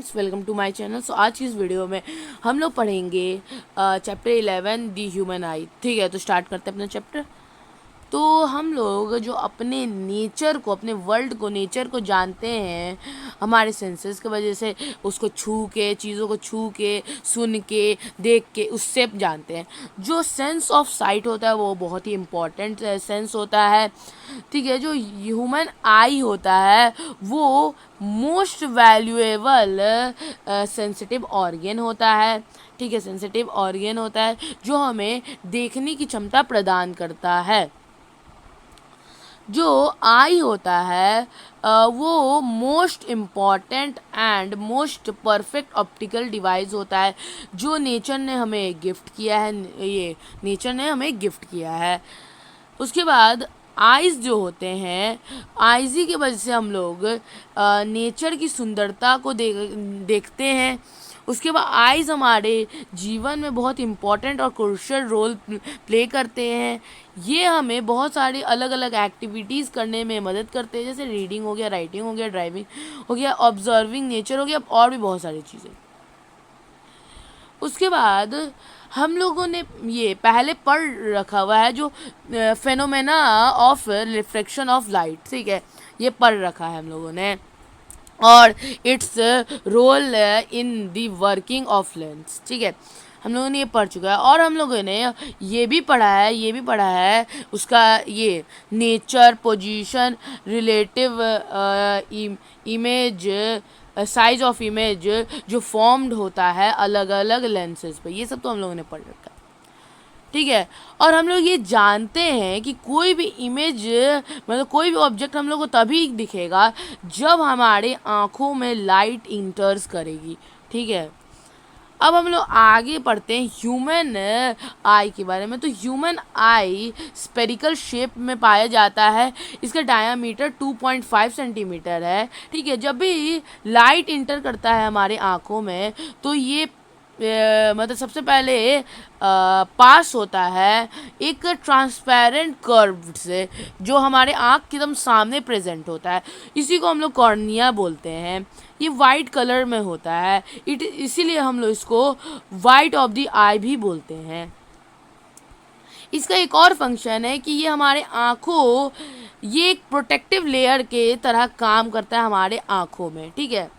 Friends, welcome to my channel. So आज की इस वीडियो में हम लोग पढ़ेंगे चैप्टर 11 दी ह्यूमन आई। ठीक है, तो स्टार्ट करते हैं अपना चैप्टर। तो हम लोग जो अपने नेचर को, अपने वर्ल्ड को, नेचर को जानते हैं हमारे सेंसेस की वजह से, उसको छू के, चीज़ों को छू के, सुन के, देख के, उससे जानते हैं। जो सेंस ऑफ साइट होता है वो बहुत ही इम्पॉर्टेंट सेंस होता है। ठीक है, जो ह्यूमन आई होता है वो मोस्ट वैल्यूएबल सेंसिटिव ऑर्गन होता है। ठीक है, सेंसिटिव ऑर्गन होता है जो हमें देखने की क्षमता प्रदान करता है। जो आई होता है वो most important and most perfect optical device होता है जो नेचर ने हमें गिफ्ट किया है। ये नेचर ने हमें गिफ्ट किया है। उसके बाद आइज़ जो होते हैं, आइज़ ही की वजह से हम लोग नेचर की सुंदरता को देखते हैं। उसके बाद आइज़ हमारे जीवन में बहुत इम्पॉर्टेंट और क्रूशियल रोल प्ले करते हैं। ये हमें बहुत सारी अलग अलग एक्टिविटीज़ करने में मदद करते हैं, जैसे रीडिंग हो गया, राइटिंग हो गया, ड्राइविंग हो गया, ऑब्जर्विंग नेचर हो गया, और भी बहुत सारी चीज़ें। उसके बाद हम लोगों ने ये पहले पढ़ रखा हुआ है जो phenomena of refraction of light. ठीक है, ये पढ़ रखा है हम लोगों ने, और its role in the working of lens. ठीक है, हम लोगों ने ये पढ़ चुका है। और हम लोगों ने ये भी पढ़ा है उसका ये nature, position, relative image, size of image जो फॉर्म्ड होता है अलग अलग लेंसेज पे, ये सब तो हम लोगों ने पढ़ रखा है। ठीक है, और हम लोग ये जानते हैं कि कोई भी इमेज, मतलब कोई भी ऑब्जेक्ट हम लोग को तभी दिखेगा जब हमारे आँखों में लाइट इंटर्स करेगी। ठीक है, अब हम लोग आगे पढ़ते हैं ह्यूमन आई के बारे में। तो ह्यूमन आई स्पेरिकल शेप में पाया जाता है। इसका डायामीटर 2.5 सेंटीमीटर है। ठीक है, जब भी लाइट इंटर करता है हमारे आँखों में तो ये मतलब सबसे पहले पास होता है एक ट्रांसपेरेंट कर्व से जो हमारे आँख के एकदम सामने प्रेजेंट होता है। इसी को हम लोग कॉर्निया बोलते हैं। ये वाइट कलर में होता है, इसीलिए हम लोग इसको वाइट ऑफ द आई भी बोलते हैं। इसका एक और फंक्शन है कि ये हमारे आँखों, ये एक प्रोटेक्टिव लेयर के तरह काम करता है हमारे आँखों में। ठीक है,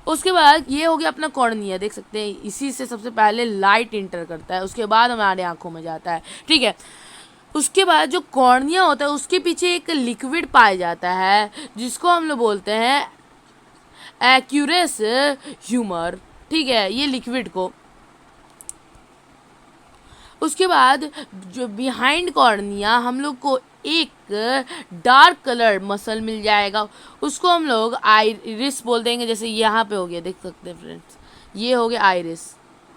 उसके बाद ये हो गया अपना कॉर्निया, देख सकते हैं इसी से सबसे पहले लाइट इंटर करता है, उसके बाद हमारे आँखों में जाता है। ठीक है, उसके बाद जो कॉर्निया होता है उसके पीछे एक लिक्विड पाया जाता है जिसको हम लोग बोलते हैं एक्यूरेस ह्यूमर। ठीक है, ये लिक्विड को। उसके बाद जो बिहाइंड कॉर्निया हम लोग को एक डार्क कलर मसल मिल जाएगा, उसको हम लोग आइरिस बोल देंगे। जैसे यहाँ पे हो गया, देख सकते हैं फ्रेंड्स, ये हो गया आइरिस,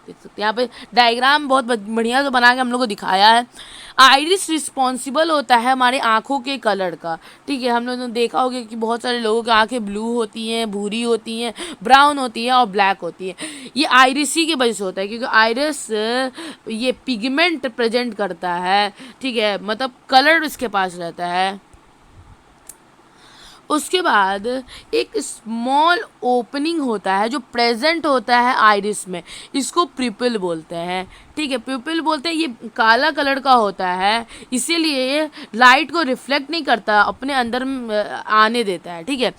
देख सकते हैं यहाँ पे डायग्राम बहुत बढ़िया से बना के हम लोग को दिखाया है। आइरिस रिस्पॉन्सिबल होता है हमारे आँखों के कलर का। ठीक है, हम लोगों ने देखा होगा कि बहुत सारे लोगों की आँखें ब्लू होती हैं, भूरी होती हैं, ब्राउन होती हैं और ब्लैक होती हैं। ये आइरिस ही की वजह से होता है, क्योंकि आइरिस ये पिगमेंट प्रेजेंट करता है। ठीक है, मतलब कलर इसके पास रहता है। उसके बाद एक स्मॉल ओपनिंग होता है जो प्रेजेंट होता है आइरिस में, इसको प्यूपिल बोलते हैं। ठीक है, प्यूपिल बोलते हैं, ये काला कलर का होता है, इसीलिए लाइट को रिफ्लेक्ट नहीं करता, अपने अंदर आने देता है। ठीक है,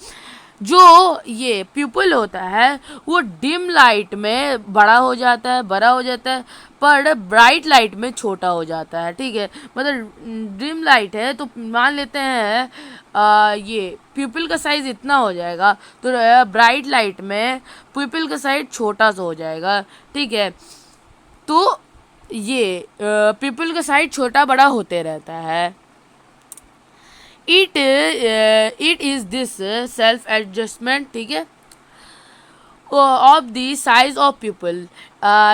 जो ये प्यूपिल होता है वो डिम लाइट में बड़ा हो जाता है, पर ब्राइट लाइट में छोटा हो जाता है। ठीक है, मतलब डिम लाइट है तो मान लेते हैं ये प्यूपिल का साइज़ इतना हो जाएगा, तो ब्राइट लाइट में प्यूपिल का साइज छोटा सा हो जाएगा। ठीक है, तो ये प्यूपिल का साइज छोटा बड़ा होते रहता है। It is this self adjustment, ठीक है, of the size of people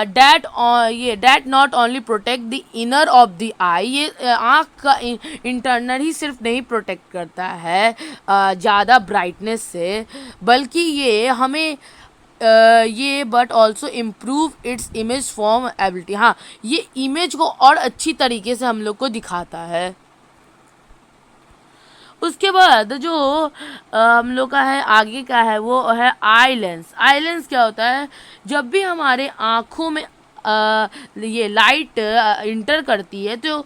that not only protect the inner of the eye. ये आँख का इंटरनल ही सिर्फ नहीं प्रोटेक्ट करता है ज़्यादा ब्राइटनेस से, बल्कि ये हमें ये but also improve its image form ability. हाँ, ये इमेज को और अच्छी तरीके से हम लोग को दिखाता है। उसके बाद जो हम लोग का है आगे का है वो है आई लेंस। आई लेंस क्या होता है, जब भी हमारे आँखों में ये लाइट इंटर करती है तो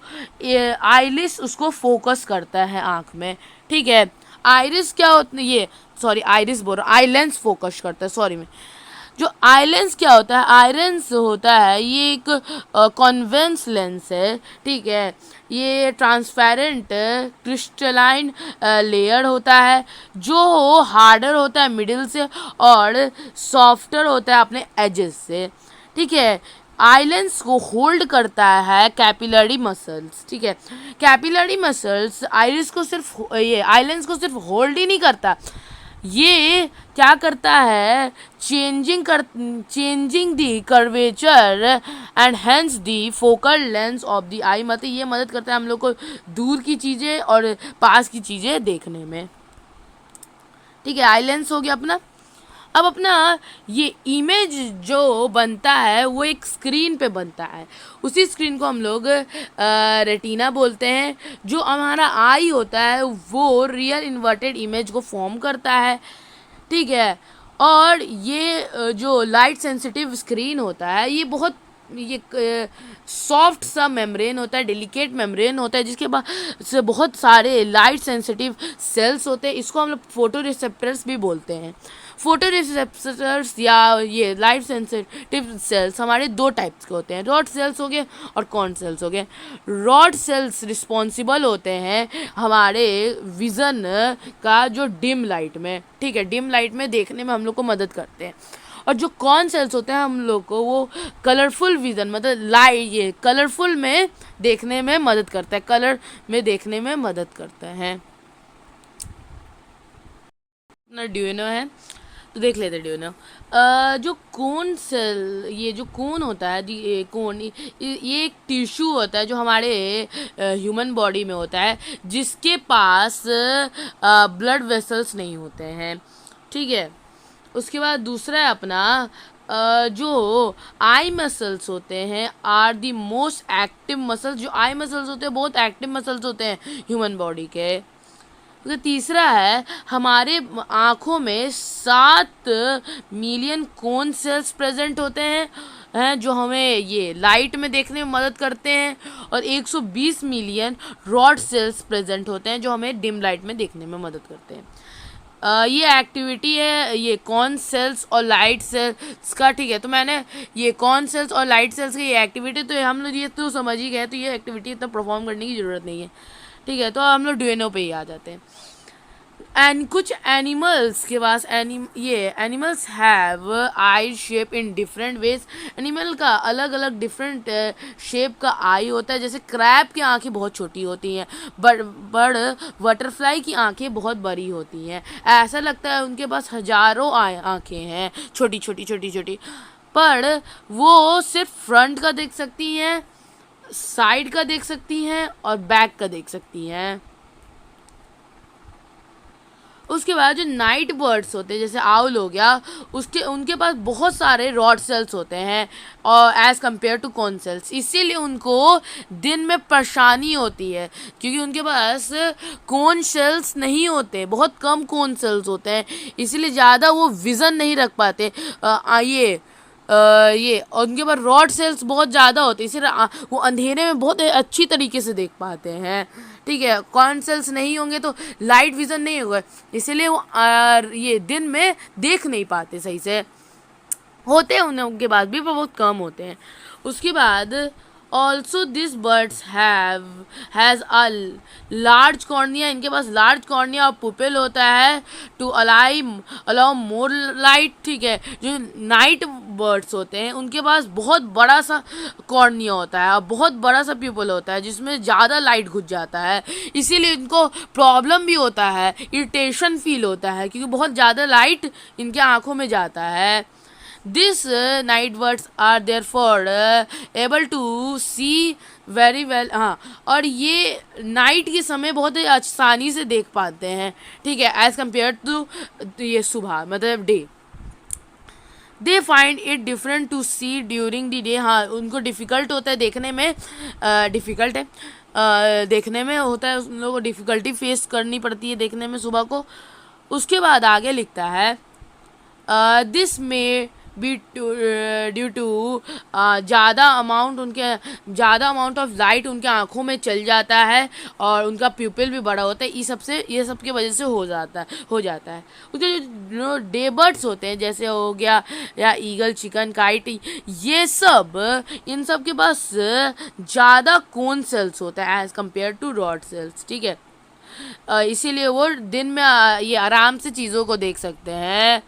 आईलिस उसको फोकस करता है आँख में, ठीक है। आइरिस क्या होता है, ये सॉरी आइरिस बोल रहा हूँ, आई लेंस फोकस करता है, सॉरी। में जो आई लेंस क्या होता है, आई लेंस होता है ये एक कॉन्वेक्स लेंस है, ठीक है। ये ट्रांसपेरेंट क्रिस्टलाइन लेयर होता है जो हार्डर होता है मिडिल से और सॉफ्टर होता है अपने एजेस से, ठीक है। आइलेंस को होल्ड करता है कैपिलरी मसल्स, ठीक है। कैपिलरी मसल्स आइरिस को सिर्फ ये आइलेंस को सिर्फ होल्ड ही नहीं करता, ये क्या करता है, changing the curvature and hence the focal lens of the eye, मतलब ये मदद करता है हम लोग को दूर की चीज़ें और पास की चीज़ें देखने में, ठीक है। आई लेंस हो गया अपना। अब अपना ये इमेज जो बनता है वो एक स्क्रीन पे बनता है, उसी स्क्रीन को हम लोग रेटिना बोलते हैं। जो हमारा आई होता है वो रियल इन्वर्टेड इमेज को फॉर्म करता है, ठीक है। और ये जो लाइट सेंसिटिव स्क्रीन होता है ये बहुत ये सॉफ्ट सा मेम्ब्रेन होता है, डेलिकेट मेम्ब्रेन होता है जिसके बाद से बहुत सारे लाइट सेंसिटिव सेल्स होते हैं। इसको हम लोग फोटो रिसेप्टर्स भी बोलते हैं। फोटो रिसेप्टर्स या ये लाइट सेंसिटिव सेल्स हमारे दो टाइप्स के होते हैं, रॉड सेल्स हो गए और कॉन सेल्स हो गए। रॉड सेल्स रिस्पॉन्सिबल होते हैं हमारे विज़न का जो डिम लाइट में, ठीक है, डिम लाइट में देखने में हम लोग को मदद करते हैं। और जो कॉन सेल्स होते हैं हम लोग को वो कलरफुल विज़न मतलब लाइट ये कलरफुल में देखने में मदद करता है, कलर में देखने में मदद करता है। अपना ड्यूनो है तो देख लेते ड्यूनो। जो कोन सेल ये जो कोन होता है ये कोन ये एक टिश्यू होता है जो हमारे ह्यूमन बॉडी में होता है जिसके पास ब्लड वेसल्स नहीं होते हैं, ठीक है। उसके बाद दूसरा है अपना जो आई मसल्स होते हैं are the most active muscles. जो आई मसल्स होते हैं बहुत एक्टिव मसल्स होते हैं ह्यूमन बॉडी के। तो तीसरा है हमारे आँखों में 7 मिलियन कोन सेल्स प्रेजेंट होते हैं जो हमें ये लाइट में देखने में मदद करते हैं, और 120 मिलियन रॉड सेल्स प्रेजेंट होते हैं जो हमें डिम लाइट में देखने में मदद करते हैं। ये एक्टिविटी है ये कॉन सेल्स और लाइट सेल्स का, ठीक है। तो मैंने ये कॉन सेल्स और लाइट सेल्स की ये एक्टिविटी तो हम लोग ये तो समझ ही गए, तो ये एक्टिविटी इतना परफॉर्म करने की ज़रूरत नहीं है, ठीक है। तो हम लोग ड्यूनो पे ही आ जाते हैं। एंड कुछ एनिमल्स के पास ये animals have I shape in different ways. Animal का अलग अलग डिफरेंट शेप का आई होता है, जैसे क्रैब की आंखें बहुत छोटी होती हैं, बड़ बटरफ्लाई की आंखें बहुत बड़ी होती हैं। ऐसा लगता है उनके पास हजारों आंखें हैं छोटी छोटी छोटी छोटी, पर वो सिर्फ फ्रंट का देख सकती हैं, साइड का देख सकती हैं और बैक का देख सकती हैं। उसके बाद जो नाइट बर्ड्स होते हैं जैसे आउल हो गया उनके पास बहुत सारे रॉड सेल्स होते हैं और as compared to cone cells, इसीलिए उनको दिन में परेशानी होती है क्योंकि उनके पास कॉन सेल्स नहीं होते, बहुत कम कॉन सेल्स होते हैं, इसीलिए ज़्यादा वो विज़न नहीं रख पाते। ये और उनके पास रॉड सेल्स बहुत ज़्यादा होते हैं इसीलिए वो अंधेरे में बहुत अच्छी तरीके से देख पाते हैं, ठीक है। कॉन सेल्स नहीं होंगे तो लाइट विज़न नहीं होगा, इसीलिए वो ये दिन में देख नहीं पाते सही से, होते हैं उनके बाद भी बहुत कम होते हैं। उसके बाद also this birds has a large cornea, इनके पास लार्ज कॉर्निया और पुपिल होता है टू अलाउ मोर लाइट, ठीक है। जो नाइट बर्ड्स होते हैं उनके पास बहुत बड़ा सा कॉर्निया होता है और बहुत बड़ा सा प्यूपल होता है जिसमें ज़्यादा लाइट घुस जाता है, इसीलिए इनको प्रॉब्लम भी होता है, इरिटेशन फील होता है क्योंकि बहुत ज़्यादा लाइट इनके आँखों में जाता है। These night birds are therefore able to see very well, हाँ, और ये नाइट के समय बहुत ही आसानी से देख पाते हैं, ठीक है, एज़ कम्पेयर टू ये सुबह मतलब day. They find it different to see during the day. हाँ, उनको डिफ़िकल्ट होता है देखने में, डिफ़िकल्ट है देखने में होता है, उन लोगों को डिफ़िकल्टी फेस करनी पड़ती है देखने में सुबह को। उसके बाद आगे लिखता है दिस में बी ड्यू टू ज़्यादा अमाउंट ऑफ लाइट उनके आँखों में चल जाता है और उनका प्यूपिल भी बड़ा होता है। ये सब की वजह से हो जाता है। उसके जो डे बर्ड्स होते हैं जैसे हो गया या ईगल, चिकन, काइट, ये सब, इन सब के पास ज़्यादा कोन सेल्स होता है as compared to rod cells, ठीक है। इसीलिए वो दिन में ये आराम से चीज़ों को देख सकते हैं।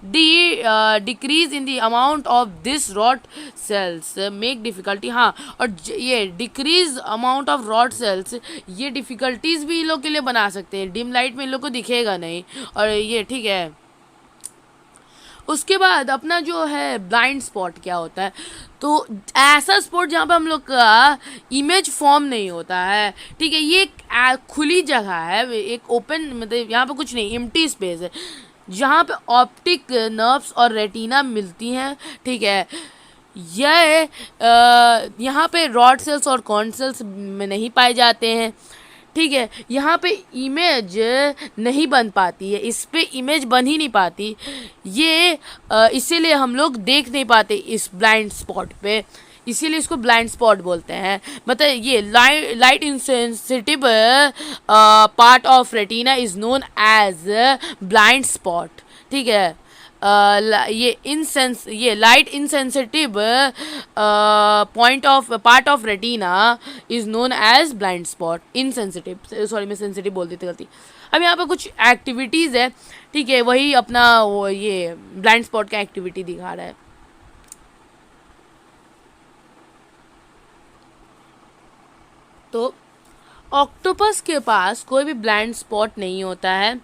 Decrease in the amount of this rod sales make difficulty. हाँ, और ये decrease amount of rod sales ये डिफ़िकल्टीज भी इन लोग के लिए बना सकते हैं। डिम लाइट में इन लोग को दिखेगा नहीं, और ये ठीक है। उसके बाद अपना जो है ब्लाइंड स्पॉट क्या होता है, तो ऐसा स्पॉट जहाँ पे हम लोग का इमेज फॉर्म नहीं होता है, ठीक है। ये एक खुली जगह है, एक ओपन, मतलब यहाँ पे कुछ नहीं, एम्प्टी स्पेस है जहाँ पे ऑप्टिक नर्व्स और रेटिना मिलती हैं, ठीक है। यह यहाँ पे रॉड सेल्स और कॉर्न सेल्स में नहीं पाए जाते हैं, ठीक है। यहाँ पे इमेज नहीं बन पाती है, इस पे इमेज बन ही नहीं पाती, ये इसीलिए हम लोग देख नहीं पाते इस ब्लाइंड स्पॉट पे, इसीलिए इसको ब्लाइंड स्पॉट बोलते हैं। मतलब ये light insensitive part of retina is known as blind spot, ठीक है। ये light insensitive part of retina is known as blind spot. Insensitive, sorry मैं सेंसिटिव बोल दी थी, गलती। अब यहाँ पे कुछ एक्टिविटीज़ है, ठीक है, वही अपना वो ये ब्लाइंड स्पॉट का एक्टिविटी दिखा रहा है। तो ऑक्टोपस के पास कोई भी ब्लाइंड स्पॉट नहीं होता है,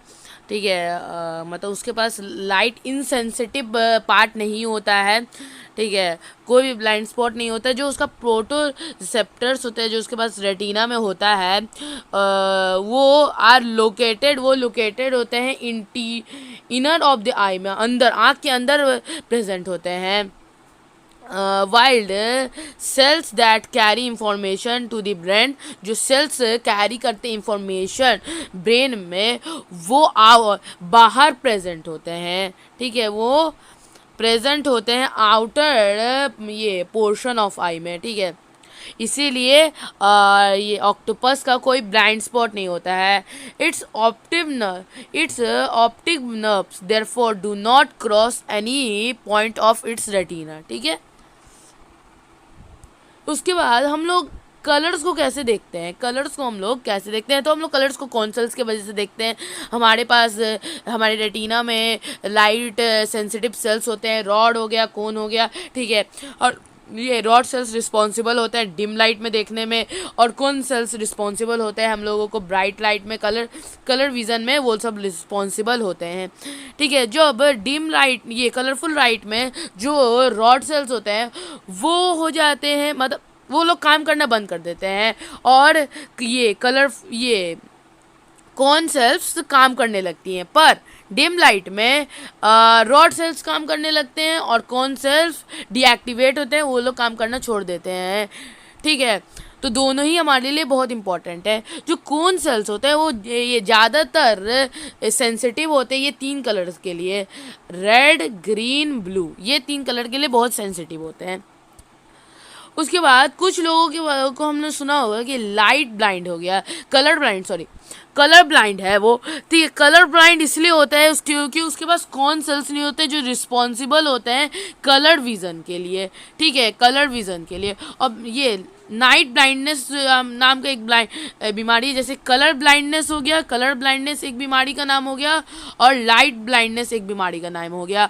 ठीक है। मतलब उसके पास लाइट इंसेंसिटिव पार्ट नहीं होता है, ठीक है। कोई भी ब्लाइंड स्पॉट नहीं होता है। जो उसका प्रोटो रिसेप्टर्स होते हैं जो उसके पास रेटिना में होता है, वो लोकेटेड होते हैं इनर ऑफ द आई में, अंदर, आँख के अंदर प्रेजेंट होते हैं। Wild cells that carry information to the brain, जो सेल्स कैरी करते इंफॉर्मेशन ब्रेन में, वो बाहर प्रेजेंट होते हैं, ठीक है। वो प्रेजेंट होते हैं आउटर ये पोर्शन ऑफ आई में, ठीक है। इसीलिए ये ऑक्टोपस का कोई ब्लाइंड स्पॉट नहीं होता है। It's optic nerves therefore do not cross any point of its retina, ठीक है। उसके बाद हम लोग कलर्स को कैसे देखते हैं, तो हम लोग कलर्स को कौन सेल्स के वजह से देखते हैं। हमारे पास हमारे रेटिना में लाइट सेंसिटिव सेल्स होते हैं, रॉड हो गया, कोन हो गया, ठीक है। और ये रॉड सेल्स रिस्पॉन्सिबल होते हैं डिम लाइट में देखने में, और कोन सेल्स रिस्पॉन्सिबल होते हैं हम लोगों को ब्राइट लाइट में, कलर विज़न में, वो सब रिस्पॉन्सिबल होते हैं, ठीक है। जो अब डिम लाइट, ये कलरफुल लाइट में जो रॉड सेल्स होते हैं वो हो जाते हैं, मतलब वो लोग काम करना बंद कर देते हैं, और ये कॉन सेल्स काम करने लगती हैं। पर डिम लाइट में रॉड सेल्स काम करने लगते हैं और कॉन सेल्स डीएक्टिवेट होते हैं, वो लोग काम करना छोड़ देते हैं, ठीक है। तो दोनों ही हमारे लिए बहुत इंपॉर्टेंट है। जो कोन सेल्स होते हैं वो ये ज़्यादातर सेंसिटिव होते हैं, ये 3 कलर्स के लिए, रेड, ग्रीन, ब्लू, ये 3 कलर के लिए बहुत सेंसिटिव होते हैं। उसके बाद कुछ लोगों को हमने सुना होगा कि लाइट ब्लाइंड हो गया, कलर ब्लाइंड है वो। तो ये कलर ब्लाइंड इसलिए होता है क्योंकि उसके पास कौन सेल्स नहीं होते जो रिस्पॉन्सिबल होते हैं कलर विज़न के लिए, ठीक है, कलर विज़न के लिए। अब ये नाइट ब्लाइंडनेस नाम का एक बीमारी है, जैसे कलर ब्लाइंडनेस हो गया, कलर ब्लाइंडनेस एक बीमारी का नाम हो गया, और लाइट ब्लाइंडनेस एक बीमारी का नाम हो गया।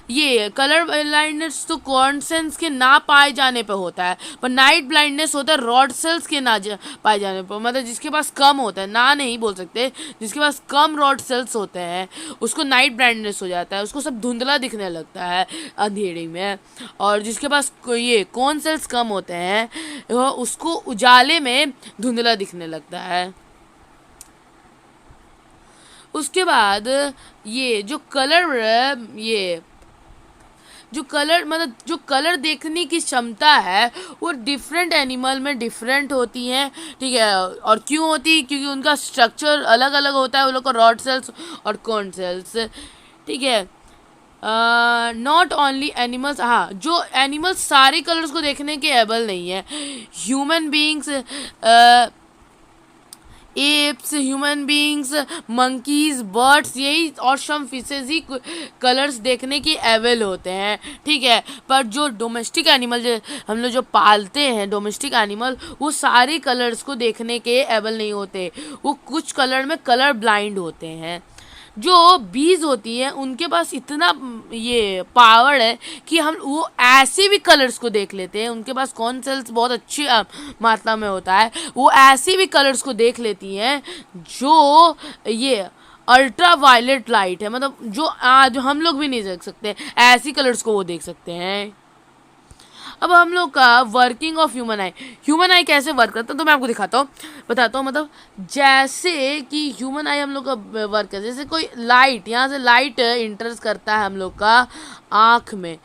ये कलर ब्लाइंडनेस तो कॉर्न सेल्स के ना पाए जाने पे होता है, पर नाइट ब्लाइंडनेस होता है रॉड सेल्स के ना पाए जाने पर, मतलब जिसके पास कम होता है, ना नहीं बोल सकते, जिसके पास कम रॉड सेल्स होते हैं उसको नाइट ब्लाइंडनेस हो जाता है, उसको सब धुंधला दिखने लगता है अंधेरे में। और जिसके पास ये कॉर्न सेल्स कम होते हैं उसको उजाले में धुंधला दिखने लगता है। उसके बाद ये जो जो कलर मतलब जो कलर देखने की क्षमता है वो डिफरेंट एनिमल में डिफरेंट होती हैं, ठीक है। और क्यों होती है? क्योंकि उनका स्ट्रक्चर अलग अलग होता है, वो लोग का रॉड सेल्स और कॉर्न सेल्स, ठीक है। नॉट ओनली एनिमल्स, हाँ, जो एनिमल्स सारे कलर्स को देखने के एबल नहीं है। Human beings, apps, human beings, monkeys, birds, यही और सम फिशेज ही कलर्स देखने की एबल होते हैं, ठीक है। पर जो डोमेस्टिक एनिमल जो हम लोग जो पालते हैं, डोमेस्टिक एनिमल, वो सारे कलर्स को देखने के एबल नहीं होते, वो कुछ कलर में कलर ब्लाइंड होते हैं। जो बीज होती है उनके पास इतना ये पावर है कि हम वो ऐसे भी कलर्स को देख लेते हैं, उनके पास कॉर्न सेल्स बहुत अच्छी मात्रा में होता है, वो ऐसे भी कलर्स को देख लेती हैं जो ये अल्ट्रा वायलेट लाइट है, मतलब जो आज हम लोग भी नहीं देख सकते, ऐसी कलर्स को वो देख सकते हैं। अब हम लोग का वर्किंग ऑफ ह्यूमन आई कैसे वर्क करता है तो मैं आपको दिखाता हूँ, बताता हूँ। मतलब जैसे कि ह्यूमन आई हम लोग का वर्क है, जैसे कोई लाइट, यहाँ से लाइट इंटरस करता है हम लोग का आँख में,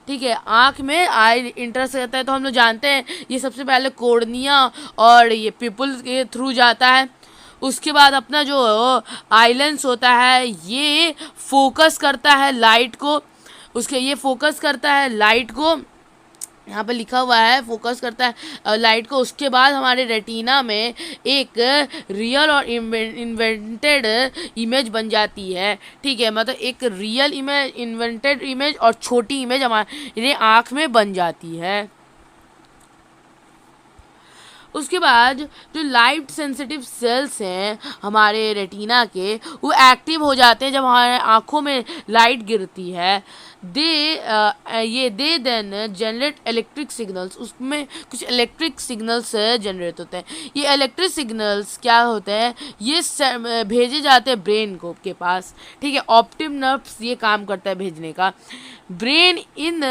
ठीक है। आँख में आई इंटरस करता है तो हम लोग जानते हैं ये सबसे पहले कोर्निया और ये पिपल के थ्रू जाता है। उसके बाद अपना जो आई लेंस होता है ये फोकस करता है लाइट को, उसके ये फोकस करता है लाइट को, यहाँ पे लिखा हुआ है फोकस करता है लाइट को। उसके बाद हमारे रेटिना में एक रियल और इन्वेंटेड इमेज बन जाती है, ठीक है। मतलब एक रियल इमेज, इन्वेंटेड इमेज और छोटी इमेज हमारे आँख में बन जाती है। उसके बाद जो लाइट सेंसिटिव सेल्स हैं हमारे रेटिना के, वो एक्टिव हो जाते हैं जब हमारे आँखों में लाइट गिरती है। दे देन जनरेट इलेक्ट्रिक सिग्नल्स, उसमें कुछ इलेक्ट्रिक सिग्नल्स जनरेट होते हैं। ये इलेक्ट्रिक सिग्नल्स क्या होते हैं, ये भेजे जाते हैं ब्रेन को के पास, ठीक है। ऑप्टिक नर्व्स ये काम करता है भेजने का। ब्रेन इन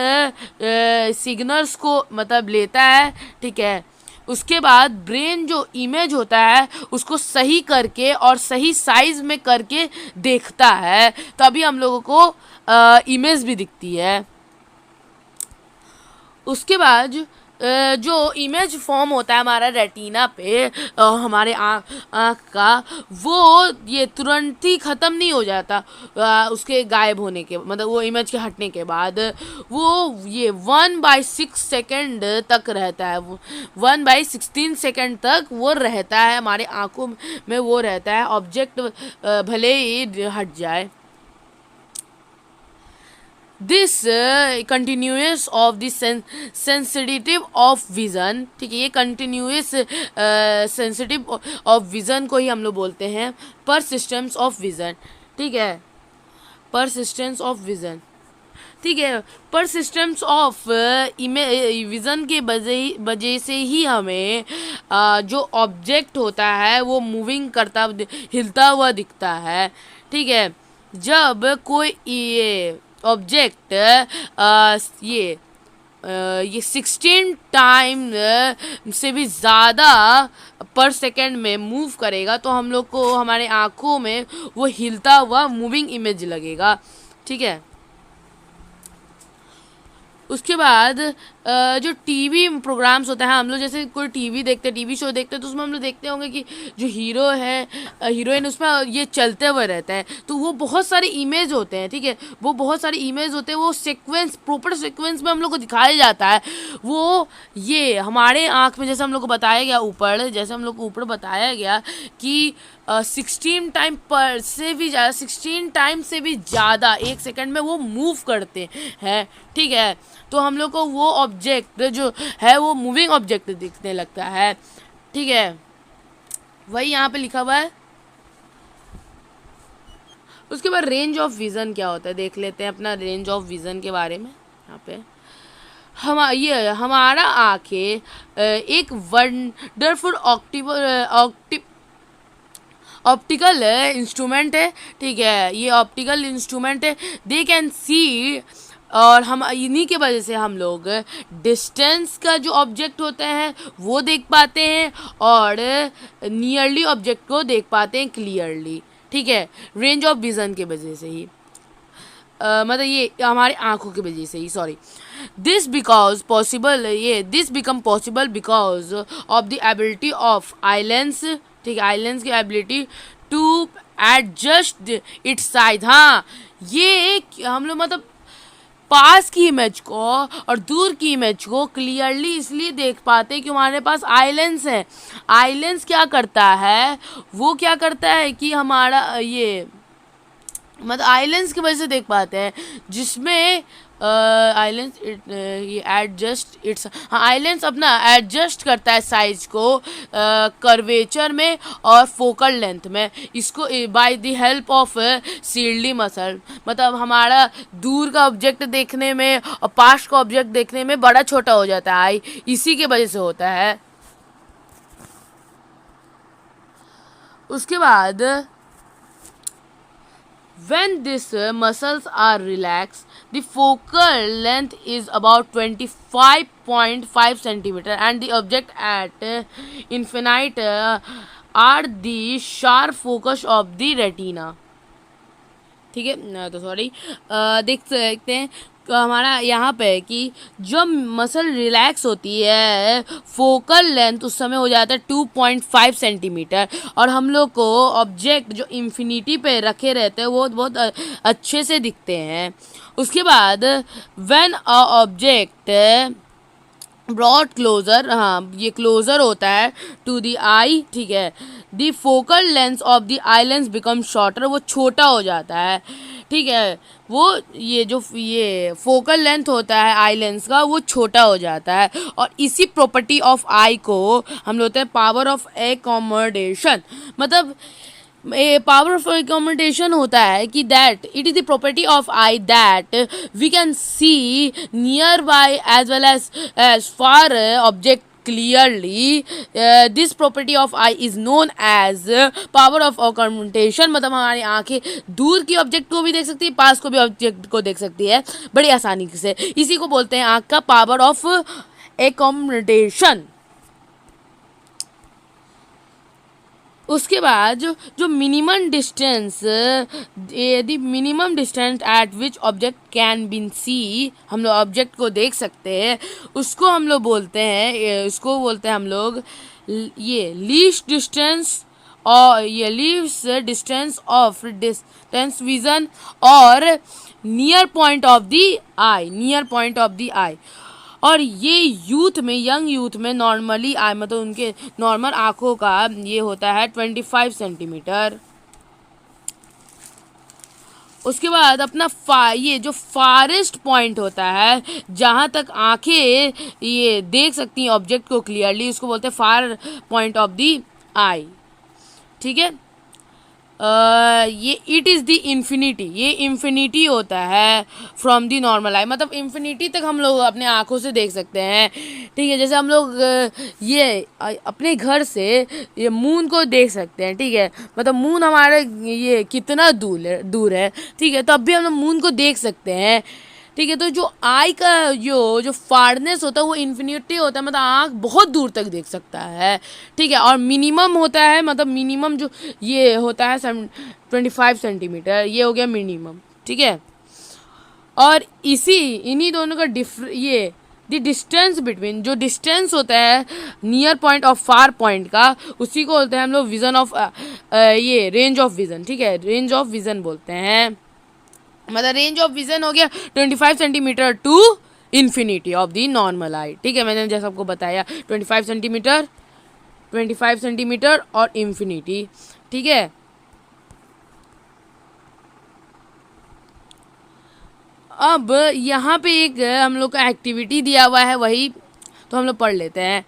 सिग्नल्स को मतलब लेता है, ठीक है। उसके बाद ब्रेन जो इमेज होता है उसको सही करके और सही साइज में करके देखता है, तभी हम लोगों को इमेज भी दिखती है। उसके बाद जो इमेज फॉर्म होता है हमारा रेटिना पे हमारे आँख का, वो ये तुरंत ही ख़त्म नहीं हो जाता उसके गायब होने के, मतलब वो इमेज के हटने के बाद वो ये 1/6 सेकेंड तक रहता है, वो 1/16 सेकेंड तक वो रहता है हमारे आँखों में, वो रहता है ऑब्जेक्ट भले ही हट जाए। This continuous of the sensitive of vision, ठीक है। ये कंटिन्यूस सेंसिटिव ऑफ विज़न को ही हम लोग बोलते हैं परसिस्टेंस ऑफ विज़न, ठीक है। परसिस्टेंस ऑफ विज़न, ठीक है। परसिस्टेंस ऑफ विज़न के वजह से ही हमें जो ऑब्जेक्ट होता है वो मूविंग करता, हिलता हुआ दिखता है, ठीक है। जब कोई ये ऑब्जेक्ट ये 16 टाइम से भी ज़्यादा पर सेकेंड में मूव करेगा तो हम लोग को हमारे आँखों में वो हिलता हुआ मूविंग इमेज लगेगा, ठीक है। उसके बाद जो टीवी प्रोग्राम्स होते हैं, हम लोग जैसे कोई टीवी देखते हैं, टीवी शो देखते हैं, तो उसमें हम लोग देखते होंगे कि जो हीरो है हीरोइन उसमें ये चलते हुए रहता है, तो वो बहुत सारे इमेज होते हैं, ठीक है। वो बहुत सारे इमेज होते हैं, वो सीक्वेंस, प्रॉपर सीक्वेंस में हम लोग को दिखाया जाता है। वो ये हमारे आँख में जैसे हम लोग को बताया गया ऊपर, जैसे हम लोग को ऊपर बताया गया कि 16 टाइम पर से भी ज़्यादा, 16 टाइम से भी ज़्यादा एक सेकंड में वो मूव करते हैं, ठीक है। तो हम लोग को वो ऑब्जेक्ट जो है वो मूविंग ऑब्जेक्ट दिखने लगता है, ठीक है। वही यहाँ पे लिखा हुआ है। उसके बाद रेंज ऑफ विज़न क्या होता है देख लेते हैं, अपना रेंज ऑफ विज़न के बारे में। यहाँ पे ये हमारा आँखें एक वंडरफुल ऑप्टिकल इंस्ट्रूमेंट है, ठीक है। ये ऑप्टिकल इंस्ट्रूमेंट है, दे कैन सी, और हम इन्हीं के वजह से हम लोग डिस्टेंस का जो ऑब्जेक्ट होते हैं वो देख पाते हैं और नियरली ऑब्जेक्ट को देख पाते हैं क्लियरली, ठीक है। रेंज ऑफ विज़न के वजह से ही मतलब ये हमारे आंखों की वजह से ही, सॉरी, दिस बिकॉज पॉसिबल, ये this become possible because of the ability of islands, ठीक है, आइलैंड्स की ability to adjust its size. हाँ, ये हम लोग मतलब पास की इमेज को और दूर की इमेज को क्लियरली इसलिए देख पाते हैं कि हमारे पास आइलैंड्स हैं। आइलैंड्स क्या करता है, वो क्या करता है कि हमारा ये मतलब आइलैंड्स की वजह से देख पाते हैं, जिसमें आइलैंड्स ये एडजस्ट इट्स, हाँ, आइलैंड्स अपना एडजस्ट करता है साइज को कर्वेचर में और फोकल लेंथ में, इसको by the help of ciliary muscle. मतलब हमारा दूर का ऑब्जेक्ट देखने में और पास का ऑब्जेक्ट देखने में बड़ा छोटा हो जाता है आई, इसी के वजह से होता है। उसके बाद when these muscles are relaxed, the focal length is about 25.5 centimeter and the object at infinite are the sharp focus of the retina। ठीक है, तो सॉरी, देख सकते हैं हमारा यहाँ पे कि जब मसल रिलैक्स होती है फोकल लेंथ उस समय हो जाता है 2.5 सेंटीमीटर, और हम लोग को ऑब्जेक्ट जो इन्फिनिटी पे रखे रहते हैं वो बहुत अच्छे से दिखते हैं। उसके बाद when a object brought closer, हाँ ये क्लोजर होता है टू द आई, ठीक है, the focal length of the islands become shorter, वो छोटा हो जाता है, ठीक है, वो ये जो ये फोकल लेंथ होता है आई लेंस का वो छोटा हो जाता है। और इसी प्रॉपर्टी ऑफ आई को हम लोग पावर ऑफ एकोमोडेशन, मतलब पावर ऑफ एकोमोडेशन होता है कि that it is the property of eye that we can see near by as well as far object clearly। this property of eye is known as power of augmentation। मतलब हमारी आंखें दूर की object को भी देख सकती है, पास को भी ऑब्जेक्ट को देख सकती है बड़ी आसानी से, इसी को बोलते हैं आंख का पावर ऑफ accommodation। उसके बाद जो मिनिमम डिस्टेंस, यदि minimum distance at which object can be see, हम लोग ऑब्जेक्ट को देख सकते हैं, उसको हम लोग बोलते हैं, इसको बोलते हैं हम लोग ये लीस्ट डिस्टेंस, और ये least distance of distance vision और near point of the eye, near point of the eye. और ये यूथ में, यंग यूथ में नॉर्मली आई मतलब उनके नॉर्मल आँखों का ये होता है 25 सेंटीमीटर। उसके बाद अपना ये जो फारेस्ट पॉइंट होता है जहाँ तक आंखें ये देख सकती हैं ऑब्जेक्ट को क्लियरली, उसको बोलते हैं फार पॉइंट ऑफ द आई, ठीक है। ये इट इज़ द इन्फिनिटी, ये इन्फिनिटी होता है फ्रॉम द नॉर्मल आई, मतलब इन्फिनिटी तक हम लोग अपने आँखों से देख सकते हैं, ठीक है। जैसे हम लोग ये अपने घर से ये मून को देख सकते हैं, ठीक है, मतलब मून हमारे ये कितना दूर है, ठीक है, तब भी हम लोग मून को देख सकते हैं, ठीक है। तो जो आई का जो फारनेस होता है वो इन्फिनिटी होता है, मतलब आँख बहुत दूर तक देख सकता है, ठीक है। और मिनिमम होता है, मतलब मिनिमम जो ये होता है 25 सेंटीमीटर, ये हो गया मिनिमम, ठीक है। और इन्हीं दोनों का ये द डिस्टेंस बिटवीन, जो डिस्टेंस होता है नियर पॉइंट और फार पॉइंट का, उसी को बोलते हैं हम लोग विजन ऑफ ये रेंज ऑफ विजन, ठीक है, रेंज ऑफ विजन बोलते हैं। मतलब रेंज ऑफ विजन हो गया 25 centimetre to infinity of the normal eye, ठीक है, मैंने जैसा आपको बताया 25 सेंटीमीटर और इन्फिनिटी, ठीक है। अब यहाँ पे एक हम लोग का एक्टिविटी दिया हुआ है, वही तो हम लोग पढ़ लेते हैं।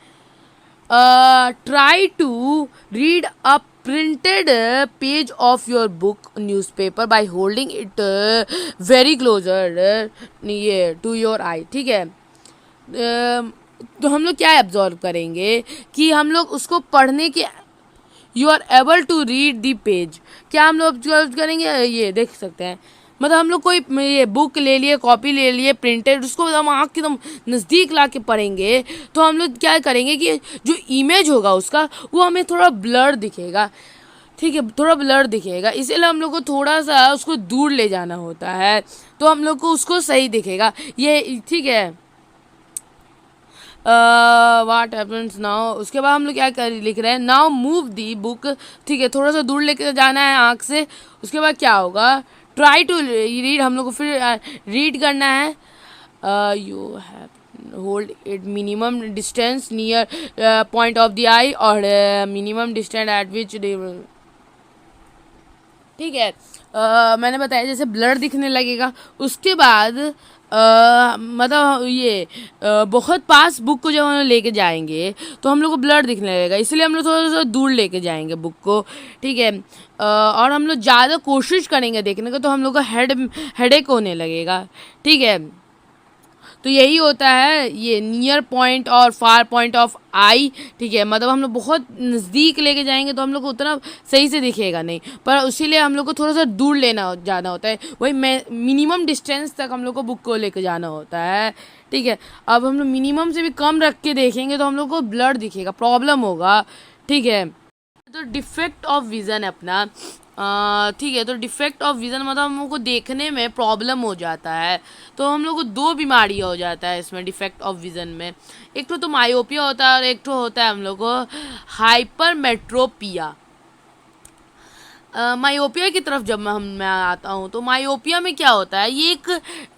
Try to read a printed page of your book newspaper by holding it very closer ये to your eye, ठीक है। तो हम लोग क्या ऑब्जर्व करेंगे कि हम लोग उसको पढ़ने के you are able to read the page, क्या हम लोग ऑब्जर्व करेंगे, ये देख सकते हैं, मतलब हम लोग कोई ये बुक ले लिए, कॉपी ले लिए प्रिंटेड, उसको हम आँख के एकदम नज़दीक ला के पढ़ेंगे तो हम लोग क्या करेंगे कि जो इमेज होगा उसका वो हमें थोड़ा ब्लर दिखेगा, ठीक है, थोड़ा ब्लर दिखेगा, इसीलिए हम लोग को थोड़ा सा उसको दूर ले जाना होता है, तो हम लोग को उसको सही दिखेगा ये, ठीक है। वाट हैपन्स नाउ, उसके बाद हम लोग क्या कर लिख रहे हैं, नाउ मूव दी बुक, ठीक है, थोड़ा सा दूर लेके जाना है आँख से। उसके बाद क्या होगा, ट्राई टू रीड, हम लोग को फिर रीड करना है। You have hold it minimum distance near point of the eye और मिनिमम डिस्टेंस एट विच, ठीक है। मैंने बताया जैसे ब्लर दिखने लगेगा। उसके बाद मतलब ये बहुत पास बुक को जब हम लेके जाएंगे तो हम लोग को ब्लर दिखने लगेगा, इसलिए हम लोग थोड़ा सा दूर लेके जाएंगे बुक को, ठीक है। और हम लोग ज़्यादा कोशिश करेंगे देखने का तो हम लोग का हेडेक होने लगेगा, ठीक है। तो यही होता है ये नियर पॉइंट और फार पॉइंट ऑफ आई, ठीक है। मतलब हम लोग बहुत नज़दीक लेके जाएंगे तो हम लोग को उतना सही से दिखेगा नहीं, पर इसीलिए हम लोग को थोड़ा सा दूर लेना जाना होता है, वही मिनिमम डिस्टेंस तक हम लोग को बुक को लेके जाना होता है, ठीक है। अब हम लोग मिनिमम से भी कम रख के देखेंगे तो हम लोग को ब्लर दिखेगा, प्रॉब्लम होगा, ठीक है। तो डिफेक्ट ऑफ विज़न है अपना, ठीक है। तो डिफेक्ट ऑफ विज़न मतलब हम लोग को देखने में प्रॉब्लम हो जाता है। तो हम लोग को दो बीमारी हो जाता है इसमें डिफेक्ट ऑफ विज़न में, एक तो मायोपिया होता है और एक तो होता है हम लोग को हाइपरमेट्रोपिया। मायोपिया की तरफ जब मैं आता हूँ तो मायोपिया में क्या होता है, ये एक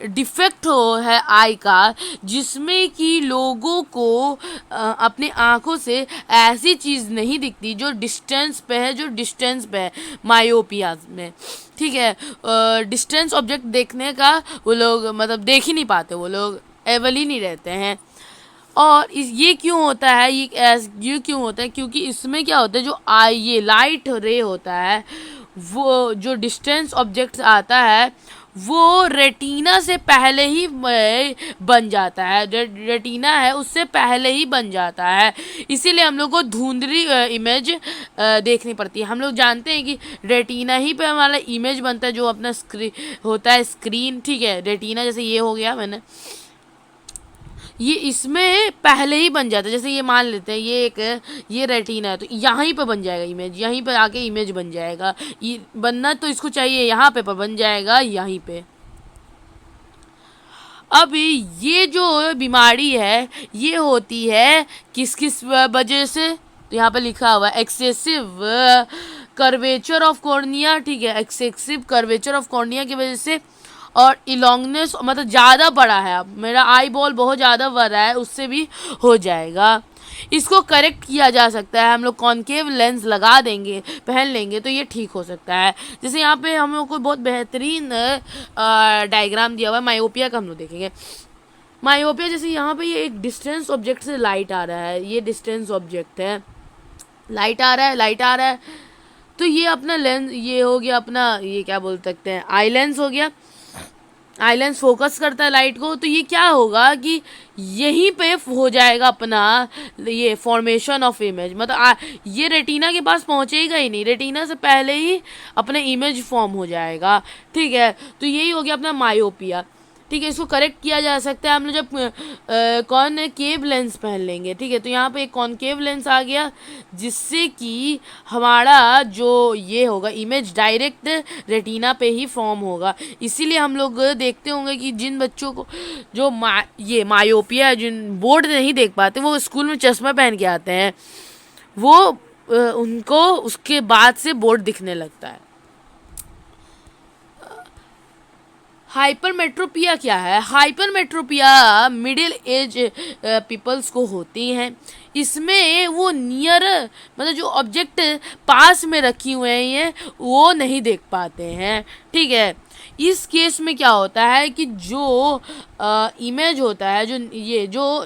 डिफेक्ट है आई का, जिसमें कि लोगों को अपने आँखों से ऐसी चीज़ नहीं दिखती जो डिस्टेंस पे है, जो डिस्टेंस पे है मायोपिया में, ठीक है। डिस्टेंस ऑब्जेक्ट देखने का वो लोग मतलब देख ही नहीं पाते, वो लोग एबल ही नहीं रहते हैं। और ये क्यों होता है, ये क्यों होता है, क्योंकि इसमें क्या होता है, जो ये लाइट रे होता है, वो जो डिस्टेंस ऑब्जेक्ट आता है वो रेटिना से पहले ही बन जाता है, रेटिना है उससे पहले ही बन जाता है, इसीलिए हम लोग को धुंधली इमेज देखनी पड़ती है। हम लोग जानते हैं कि रेटिना ही पे हमारा इमेज बनता है, जो अपना स्क्रीन होता है, स्क्रीन, ठीक है। रेटिना जैसे ये हो गया मैंने, ये इसमें पहले ही बन जाता है। जैसे ये मान लेते हैं ये रेटिना है तो यहीं पे बन जाएगा इमेज, यहीं पे आके इमेज बन जाएगा। ये बनना तो इसको चाहिए यहाँ पे, पर बन जाएगा यहीं पे। अब ये जो बीमारी है ये होती है किस किस वजह से, तो यहाँ पे लिखा हुआ है एक्सेसिव कर्वेचर ऑफ कॉर्निया, ठीक है। एक्सेसिव कर्वेचर ऑफ कॉर्निया की वजह से, और इलोंगनेस मतलब ज़्यादा बड़ा है, अब मेरा आई बॉल बहुत ज़्यादा बड़ा है, उससे भी हो जाएगा। इसको करेक्ट किया जा सकता है, हम लोग कॉन्केव लेंस लगा देंगे, पहन लेंगे तो ये ठीक हो सकता है। जैसे यहाँ पे हम लोग को बहुत बेहतरीन डायग्राम दिया हुआ है मायोपिया का, हम लोग देखेंगे। मायोपिया जैसे यहाँ पे ये एक डिस्टेंस ऑब्जेक्ट से लाइट आ रहा है, ये डिस्टेंस ऑब्जेक्ट है, लाइट आ रहा है, तो ये अपना लेंस, ये हो गया अपना, ये क्या बोल सकते हैं, आई लेंस हो गया। आई लेंस फोकस करता है लाइट को, तो ये क्या होगा कि यहीं पे हो जाएगा अपना ये फॉर्मेशन ऑफ इमेज, मतलब ये रेटिना के पास पहुंचेगा ही नहीं, रेटिना से पहले ही अपना इमेज फॉर्म हो जाएगा, ठीक है। तो यही हो गया अपना मायोपिया, ठीक है। इसको करेक्ट किया जा सकता है हम लोग जब कॉनकेव लेंस पहन लेंगे, ठीक है। तो यहाँ पे एक कॉनकेव लेंस आ गया, जिससे कि हमारा जो ये होगा इमेज डायरेक्ट रेटिना पे ही फॉर्म होगा। इसीलिए हम लोग देखते होंगे कि जिन बच्चों को जो ये मायोपिया है, जिन बोर्ड नहीं देख पाते, वो स्कूल में चश्मा पहन के आते हैं, वो उनको उसके बाद से बोर्ड दिखने लगता है। हाइपरमेट्रोपिया क्या है, हाइपरमेट्रोपिया मिडिल एज पीपल्स को होती हैं। इसमें वो नियर मतलब जो ऑब्जेक्ट पास में रखी हुए हैं वो नहीं देख पाते हैं, ठीक है। इस केस में क्या होता है कि जो इमेज होता है, जो ये जो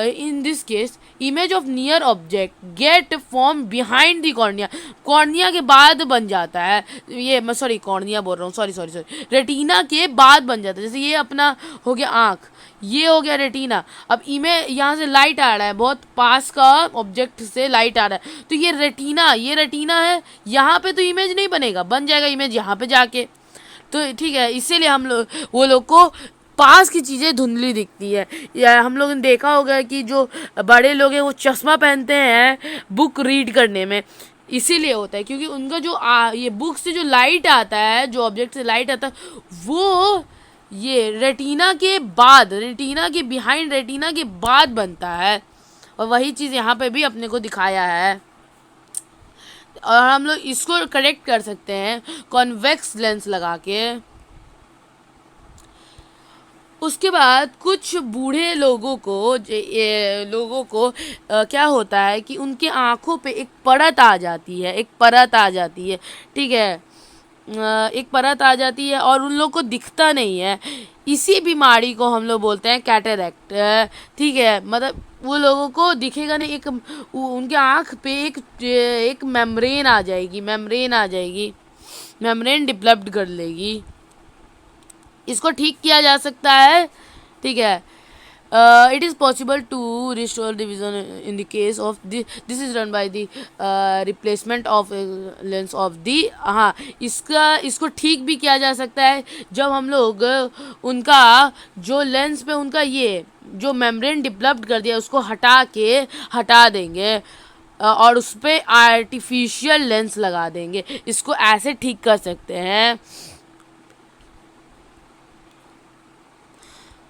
in this case image of near object get form behind the cornea, cornea के बाद बन जाता है ये, मैं सॉरी कॉर्निया बोल रहा हूँ, सॉरी रेटिना के बाद बन जाता है। जैसे ये अपना हो गया आँख, ये हो गया रेटिना। अब इमेज यहाँ से लाइट आ रहा है, बहुत पास का ऑब्जेक्ट से लाइट आ रहा है, तो ये रेटिना है, यहाँ पे तो इमेज नहीं बनेगा, बन जाएगा इमेज यहाँ पे जाके, तो ठीक है। इसीलिए हम लोग वो लोग को पास की चीज़ें धुंधली दिखती है। या हम लोगों ने देखा होगा कि जो बड़े लोग हैं वो चश्मा पहनते हैं बुक रीड करने में, इसीलिए होता है क्योंकि उनका जो ये बुक से जो लाइट आता है, जो ऑब्जेक्ट से लाइट आता है, वो ये रेटिना के बिहाइंड रेटिना के बाद बनता है, और वही चीज़ यहाँ पे भी अपने को दिखाया है। और हम लोग इसको करेक्ट कर सकते हैं कॉन्वेक्स लेंस लगा के। उसके बाद कुछ बूढ़े लोगों को क्या होता है कि उनके आँखों पे एक परत आ जाती है, ठीक है। एक परत आ जाती है और उन लोग को दिखता नहीं है। इसी बीमारी को हम लोग बोलते हैं कैटरेक्ट, ठीक है। मतलब वो लोगों को दिखेगा नहीं, उनके आँख पे एक मेम्ब्रेन डेवलप्ड कर लेगी। इसको ठीक किया जा सकता है, ठीक है। It is possible to restore the vision in the case of this is done by the replacement of lens of the. हाँ, इसको ठीक भी किया जा सकता है जब हम लोग उनका जो लेंस पे उनका ये जो मेम्ब्रेन डेवलप्ड कर दिया उसको हटा देंगे और उस पर आर्टिफिशियल लेंस लगा देंगे। इसको ऐसे ठीक कर सकते हैं।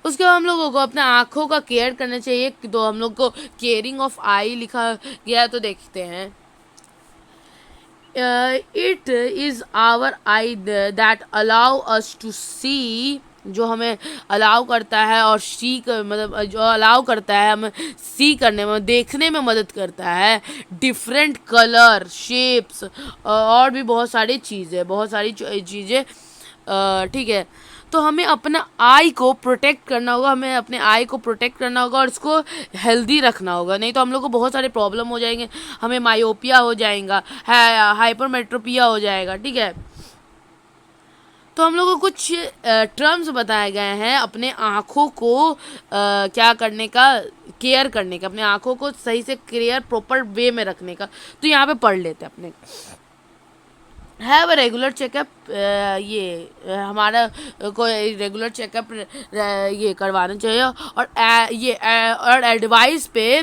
उसके बाद हम लोगों को अपने आँखों का केयर करना चाहिए। तो हम लोग को केयरिंग ऑफ आई लिखा गया है, तो देखते हैं। It is our eye that allow us to see, जो हमें अलाउ करता है और मतलब जो अलाउ करता है हमें सी करने में, देखने में मदद करता है। डिफरेंट कलर, शेप्स और भी बहुत सारी चीज़ें, ठीक है। तो हमें अपना आई को प्रोटेक्ट करना होगा, और इसको हेल्दी रखना होगा, नहीं तो हम लोग को बहुत सारे प्रॉब्लम हो जाएंगे। हमें मायोपिया हो जाएगा, हाइपरमेट्रोपिया हो जाएगा, ठीक है। तो हम लोग को कुछ टर्म्स बताए गए हैं अपने आँखों को क्या करने का, केयर करने का, अपने आँखों को सही से प्रॉपर वे में रखने का। तो यहाँ पे पढ़ लेते हैं अपने। हैव अ रेगुलर चेकअप, हमारा कोई रेगुलर चेकअप ये करवाना चाहिए। और एडवाइस पे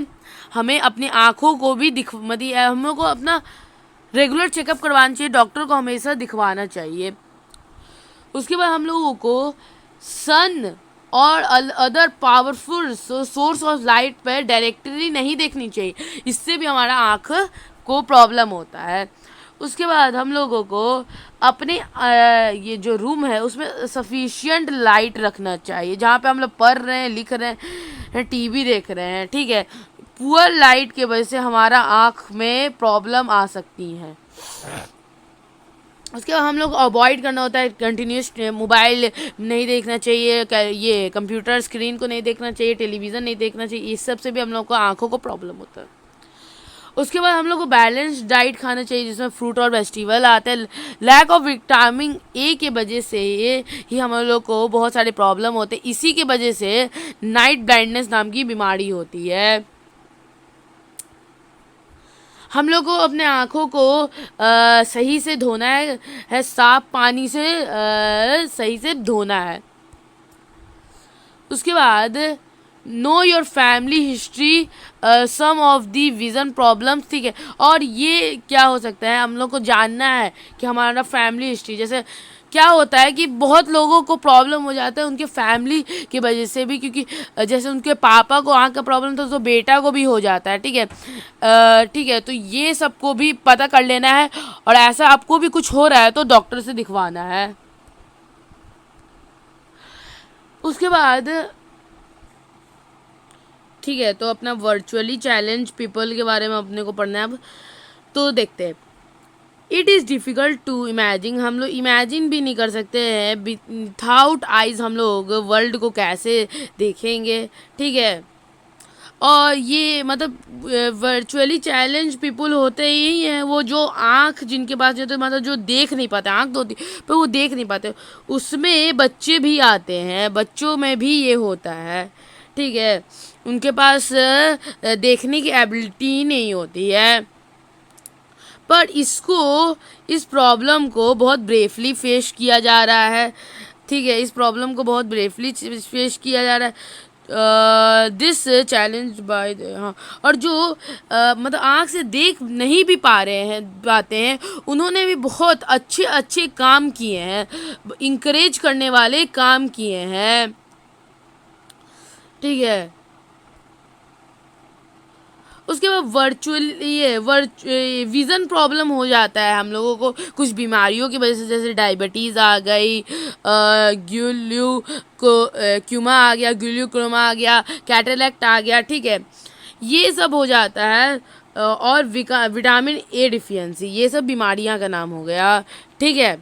हमें अपनी आँखों को भी हम लोग को अपना रेगुलर चेकअप करवाना चाहिए, डॉक्टर को हमेशा दिखवाना चाहिए। उसके बाद हम लोगों को सन और other powerful source of light पर डायरेक्टली नहीं देखनी चाहिए, इससे भी हमारा आँख को प्रॉब्लम होता है। उसके बाद हम लोगों को अपने ये जो रूम है उसमें सफिशिएंट लाइट रखना चाहिए, जहाँ पे हम लोग पढ़ रहे हैं, लिख रहे हैं, टीवी देख रहे हैं, ठीक है। पुअर लाइट के वजह से हमारा आँख में प्रॉब्लम आ सकती है। उसके बाद हम लोग अवॉइड करना होता है, कंटिन्यूस मोबाइल नहीं देखना चाहिए, ये कंप्यूटर स्क्रीन को नहीं देखना चाहिए, टेलीविज़न नहीं देखना चाहिए। इस सब से भी हम लोग को आँखों को प्रॉब्लम होता है। उसके बाद हम लोग को बैलेंस्ड डाइट खाना चाहिए, जिसमें फ्रूट और वेजिटेबल आते हैं। लैक ऑफ विटामिन ए के वजह से ही हम लोग को बहुत सारे प्रॉब्लम होते हैं। इसी के वजह से नाइट ब्लाइंडनेस नाम की बीमारी होती है। हम लोग को अपने आँखों को सही से धोना है, साफ पानी से सही से धोना है। उसके बाद know your family history some of the vision problems, ठीक है। और ये क्या हो सकता है, हम लोग को जानना है कि हमारा फैमिली हिस्ट्री, जैसे क्या होता है कि बहुत लोगों को प्रॉब्लम हो जाता है उनके फैमिली की वजह से भी, क्योंकि जैसे उनके पापा को आँख का प्रॉब्लम था तो बेटा को भी हो जाता है, ठीक है। ठीक है, तो ये सबको भी पता कर लेना है, और ऐसा आपको भी कुछ हो रहा है तो डॉक्टर से दिखवाना है। उसके बाद ठीक है, तो अपना वर्चुअली चैलेंज पीपल के बारे में अपने को पढ़ना है अब। तो देखते हैं। It is difficult to imagine, हम लोग इमेजिन भी नहीं कर सकते हैं विथआउट आइज़ हम लोग वर्ल्ड को कैसे देखेंगे, ठीक है। और ये मतलब वर्चुअली चैलेंज पीपल होते ही हैं वो जो आँख जिनके पास जो, तो मतलब जो देख नहीं पाते, आँख तो होती पर वो देख नहीं पाते, उसमें बच्चे भी आते हैं, बच्चों में भी ये होता है, ठीक है। उनके पास देखने की एबिलिटी नहीं होती है, पर इस प्रॉब्लम को बहुत ब्रेवली फेस किया जा रहा है, ठीक है। इस प्रॉब्लम को बहुत ब्रेवली फेस किया जा रहा है। दिस चैलेंज बाय हाँ, और जो मतलब आँख से देख नहीं भी पा रहे हैं पाते हैं, उन्होंने भी बहुत अच्छे अच्छे काम किए हैं, इंकरेज करने वाले काम किए हैं। ठीक है। उसके बाद वर्चुअल ये विज़न प्रॉब्लम हो जाता है हम लोगों को कुछ बीमारियों की वजह से, जैसे डायबिटीज़ आ गई, ग्लू को क्यूमा आ गया, ग्लूकोमा आ गया, कैटरेक्ट आ गया। ठीक है, ये सब हो जाता है। और विटामिन ए डिफियंसी, ये सब बीमारियां का नाम हो गया। ठीक है,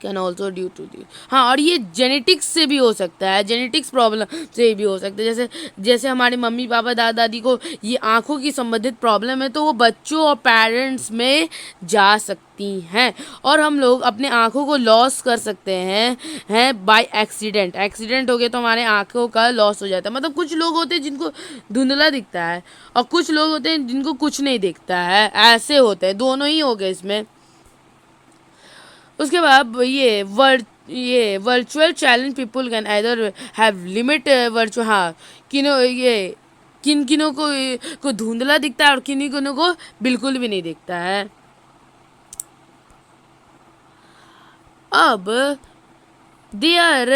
can also due to the हाँ, और ये जेनेटिक्स से भी हो सकता है, जेनेटिक्स प्रॉब्लम से भी हो सकता है। जैसे जैसे हमारे मम्मी पापा दादा दादी को ये आँखों की संबंधित प्रॉब्लम है, तो वो बच्चों और पेरेंट्स में जा सकती हैं, और हम लोग अपने आँखों को लॉस कर सकते हैं बाय एक्सीडेंट। एक्सीडेंट हो गया तो हमारे आँखों का लॉस हो जाता है। मतलब कुछ लोग होते हैं जिनको धुंधला दिखता है, और कुछ लोग होते हैं जिनको कुछ नहीं दिखता है, ऐसे होते हैं, दोनों ही हो गए इसमें। उसके बाद ये virtual challenge people can either have limit virtual हाँ, किनो ये किन किनों को धुंधला दिखता है और किन किनों को बिल्कुल भी नहीं दिखता है। अब दे आर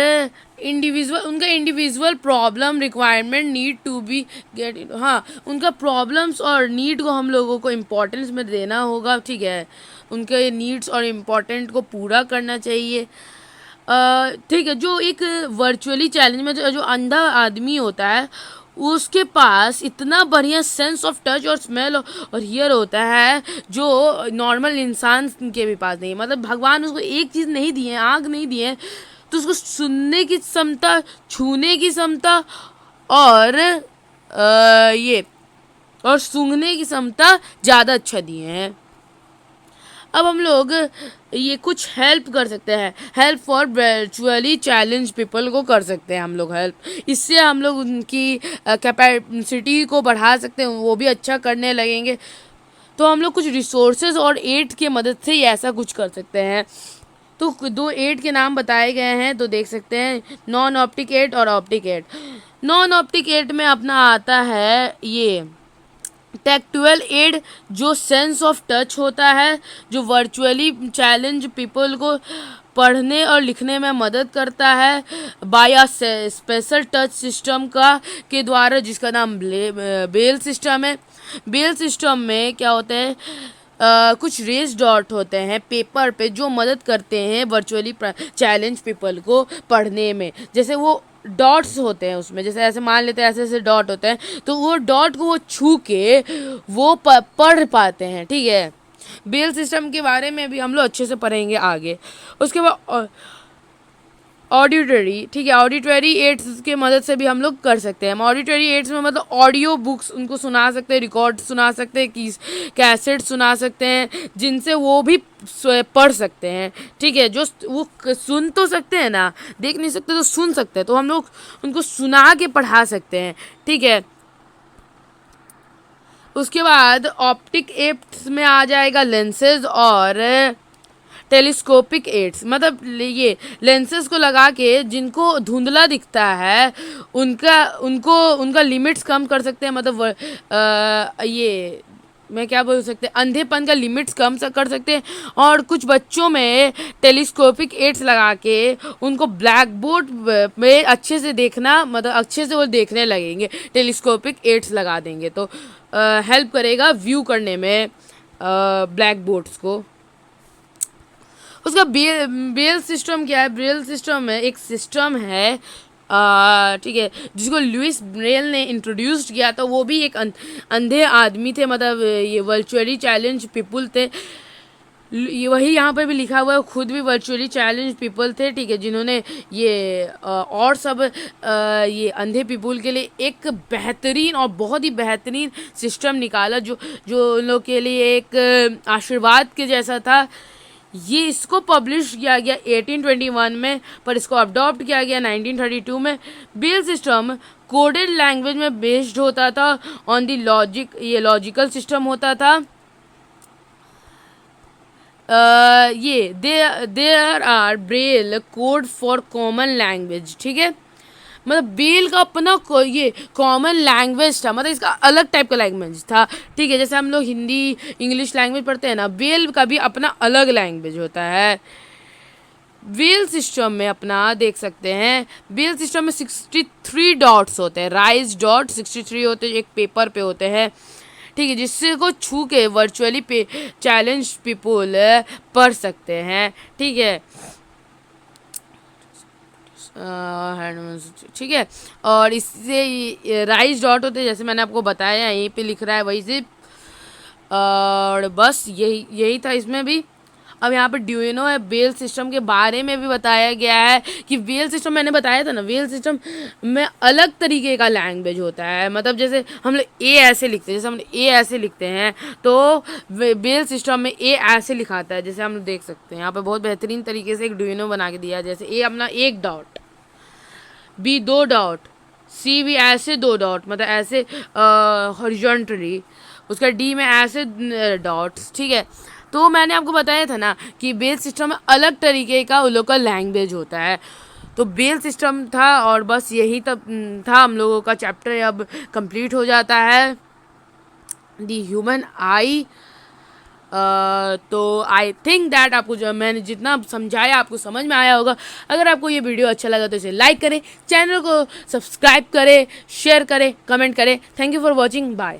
इंडिविजुअल, उनका individual problem requirement need to be get हाँ, उनका प्रॉब्लम्स और नीड को हम लोगों को इम्पोर्टेंस में देना होगा। ठीक है, उनके नीड्स और इम्पोर्टेंट को पूरा करना चाहिए। ठीक है, जो एक वर्चुअली चैलेंज में जो अंधा आदमी होता है, उसके पास इतना बढ़िया सेंस ऑफ टच और स्मेल और हियर होता है जो नॉर्मल इंसान के भी पास नहीं है। मतलब भगवान उसको एक चीज़ नहीं दी है, आँख नहीं दी है, तो उसको सुनने की क्षमता, छूने की क्षमता, और ये और सूंघने की क्षमता ज़्यादा अच्छा दिए हैं। अब हम लोग ये कुछ हेल्प कर सकते हैं, help for virtually challenge people को कर सकते हैं हम लोग हेल्प। इससे हम लोग उनकी कैपेसिटी को बढ़ा सकते हैं, वो भी अच्छा करने लगेंगे। तो हम लोग कुछ रिसोर्सेज और एड के मदद से ही ऐसा कुछ कर सकते हैं। तो दो एड के नाम बताए गए हैं, तो देख सकते हैं, नॉन ऑप्टिक एड और optic aid. Non optic aid में अपना आता है ये टेक्चुअल एड, जो सेंस ऑफ टच होता है, जो वर्चुअली चैलेंज पीपल को पढ़ने और लिखने में मदद करता है by a special touch system का के द्वारा, जिसका नाम बेल सिस्टम है। बेल सिस्टम में क्या होता है, कुछ रेस डॉट होते हैं पेपर पे, जो मदद करते हैं वर्चुअली चैलेंज पीपल को पढ़ने में। जैसे वो डॉट्स होते हैं उसमें, जैसे ऐसे मान लेते हैं ऐसे ऐसे डॉट होते हैं, तो वो डॉट को वो छू के वो पढ़ पाते हैं। ठीक है, बेल सिस्टम के बारे में भी हम लोग अच्छे से पढ़ेंगे आगे। उसके बाद ऑडिटरी, ठीक है, ऑडिटरी एड्स के मदद से भी हम लोग कर सकते हैं। हम ऑडिटरी एड्स में मतलब ऑडियो बुक्स उनको सुना सकते हैं, रिकॉर्ड सुना सकते हैं, कैसेट सुना सकते हैं, जिनसे वो भी पढ़ सकते हैं। ठीक है, जो वो सुन तो सकते हैं ना, देख नहीं सकते तो सुन सकते हैं, तो हम लोग उनको सुना के पढ़ा सकते हैं। ठीक है, उसके बाद ऑप्टिक एड्स में आ जाएगा लेंसेज और टेलीस्कोपिक एड्स। मतलब ये लेंसेज को लगा के जिनको धुंधला दिखता है, उनका लिमिट्स कम कर सकते हैं। मतलब ये मैं क्या बोल सकते हैं, अंधेपन का लिमिट्स कम कर सकते हैं। और कुछ बच्चों में टेलीस्कोपिक एड्स लगा के उनको ब्लैक बोर्ड में अच्छे से देखना, मतलब अच्छे से वो देखने लगेंगे, टेलीस्कोपिक एड्स लगा देंगे तो हेल्प करेगा व्यू करने में ब्लैक बोर्ड्स को। उसका बेल सिस्टम क्या है, बेल सिस्टम है एक सिस्टम है, ठीक है, जिसको लुइस ब्रेल ने इंट्रोड्यूस किया था। वो भी एक अंधे आदमी थे, मतलब ये वर्चुअली चैलेंज पीपल थे। ये वही यहाँ पर भी लिखा हुआ है, खुद भी वर्चुअली चैलेंज पीपल थे। ठीक है, जिन्होंने ये और सब ये अंधे पीपल के लिए एक बेहतरीन और बहुत ही बेहतरीन सिस्टम निकाला, जो जो उन लोग के लिए एक आशीर्वाद के जैसा था। ये इसको पब्लिश किया गया 1821 में, पर इसको अडॉप्ट किया गया 1932 में। बेल सिस्टम कोडेड लैंग्वेज में बेस्ड होता था ऑन दी लॉजिक, ये लॉजिकल सिस्टम होता था। ये there are Braille code for common language. ठीक है, मतलब बेल का अपना ये कॉमन लैंग्वेज था, मतलब इसका अलग टाइप का लैंग्वेज था, ठीक है। जैसे हम लोग हिंदी इंग्लिश लैंग्वेज पढ़ते हैं ना, बेल का भी अपना अलग लैंग्वेज होता है। व्हील सिस्टम में अपना देख सकते हैं, व्हील सिस्टम में 63 डॉट्स होते हैं, राइज डॉट 63 होते हैं, एक पेपर पे होते हैं, ठीक है, जिससे को छू के वर्चुअली पे चैलेंज पीपल पढ़ सकते हैं, ठीक है। ठीक है, और इससे राइज डॉट होते हैं, जैसे मैंने आपको बताया यहीं पे लिख रहा है वही से। और बस यही था इसमें भी। अब यहाँ पे ड्यूइनो है, बेल सिस्टम के बारे में भी बताया गया है कि बेल सिस्टम मैंने बताया था ना, बेल सिस्टम में अलग तरीके का लैंग्वेज होता है। मतलब जैसे हम लोग ए ऐसे लिखते हैं, जैसे हम लोग ए ऐसे लिखते हैं तो बेल सिस्टम में ए ऐसे लिखाता है, जैसे हम लोग देख सकते हैं यहाँ पे बहुत बेहतरीन तरीके से एक ड्यूइनो बना के दिया है। जैसे ए अपना एक डॉट, बी 2 डॉट, सी भी ऐसे 2 डॉट, मतलब ऐसे हॉरिजॉन्टली, उसका डी में ऐसे डॉट्स, ठीक है। तो मैंने आपको बताया था ना कि बेल सिस्टम में अलग तरीके का उन लोग का लैंग्वेज होता है। तो बेल सिस्टम था, और बस यही तब था हम लोगों का चैप्टर अब कंप्लीट हो जाता है, दी ह्यूमन आई। तो आई थिंक दैट आपको जो मैंने जितना समझाया आपको समझ में आया होगा। अगर आपको ये वीडियो अच्छा लगा तो इसे लाइक करें, चैनल को सब्सक्राइब करें, शेयर करें, कमेंट करें। Thank you for watching, bye.